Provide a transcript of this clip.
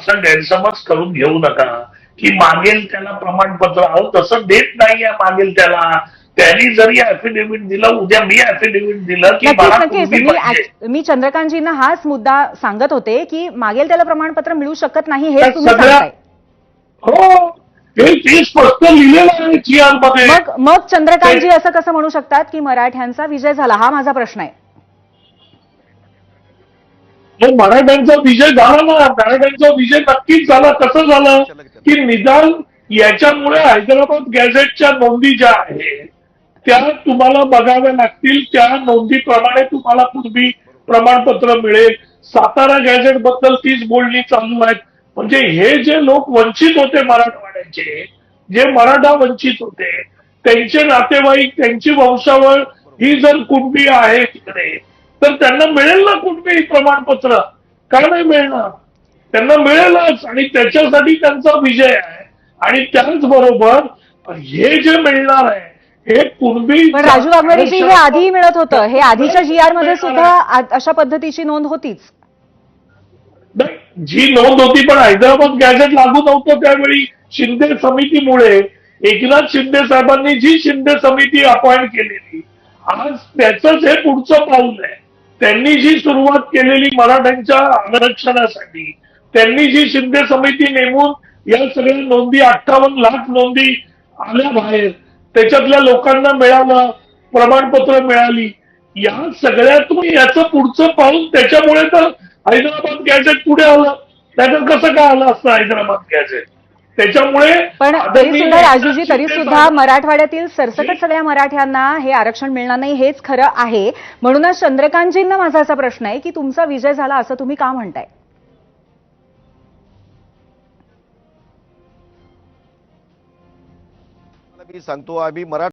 असा गैरसमज करून घेऊ नका की मागेल त्याला प्रमाणपत्र, अहो तसं देत नाहीये मागेल त्याला. त्यांनी जरी ऍफिडेव्हिट दिलं, उद्या मी ऍफिडेव्हिट दिलं की नक्कीच मला नक्कीच कुणबी पाहिजे, मी चंद्रकांतजींना हाच मुद्दा सांगत होते की मागेल त्याला प्रमाणपत्र मिळू शकत नाही हे त्या तुम्ही सगळ्या सांगताय. हो ते स्पष्ट लिहिलेलं आहे GR मध्ये. मग चंद्रकांतजी असं कसं म्हणू शकतात की मराठ्यांचा विजय झाला? हा माझा प्रश्न आहे. मग मराठ्यांचा विजय झाला ना, मराठ्यांचा विजय नक्कीच झाला. कसं झालं की निदान याच्यामुळे हैदराबाद गॅझेटच्या नोंदी ज्या आहेत त्या तुम्हाला बघाव्या लागतील. त्या नोंदीप्रमाणे तुम्हाला पूर्वी प्रमाणपत्र मिळेल. सातारा गॅझेट बद्दल तीच बोलणी चालू आहेत. म्हणजे हे जे लोक वंचित होते मराठवाड्याचे, जे मराठा वंचित होते, त्यांचे नातेवाईक, त्यांची वंशावळ ही जर कुणबी आहे तिकडे, तर त्यांना मिळेल ना कुणबी प्रमाणपत्र. का नाही मिळणार? त्यांना मिळेलच. आणि त्याच्यासाठी त्यांचा विजय आहे. आणि त्याचबरोबर हे जे मिळणार आहे हे कुणबी, पण राजू वाघमारेजी हे आधीही मिळत होतं. हे आधीच्या GR मध्ये सुद्धा अशा पद्धतीची नोंद होतीच. जी नोंद होती, पण हैदराबाद गॅझेट लागू नव्हतं त्यावेळी. शिंदे समितीमुळे, एकनाथ शिंदे साहेबांनी जी शिंदे समिती अपॉइंट केलेली, आज त्याचंच हे पुढचं पाऊल आहे. त्यांनी जी सुरुवात केलेली मराठ्यांच्या आरक्षणासाठी, त्यांनी जी शिंदे समिती नेमून या सगळ्या नोंदी, 58 लाख नोंदी आल्या बाहेर, त्याच्यातल्या लोकांना मिळालं, प्रमाणपत्र मिळाली, या सगळ्यातून याचं पुढचं पाऊल, त्याच्यामुळे तर हैदराबाद गॅझेट पुढे आलं. त्याच्यात कसं काय आलं असतं हैदराबाद गॅझेट? त्याच्यामुळे पण तरी सुद्धा राजूजी, तरी सुद्धा मराठवाड्यातील सरसकट सगळ्या मराठ्यांना हे आरक्षण मिळणार नाही हेच खरं आहे. म्हणूनच चंद्रकांतजींना माझा असा प्रश्न आहे की तुमचा विजय झाला असं तुम्ही का म्हणताय? मी सांगतो आम्ही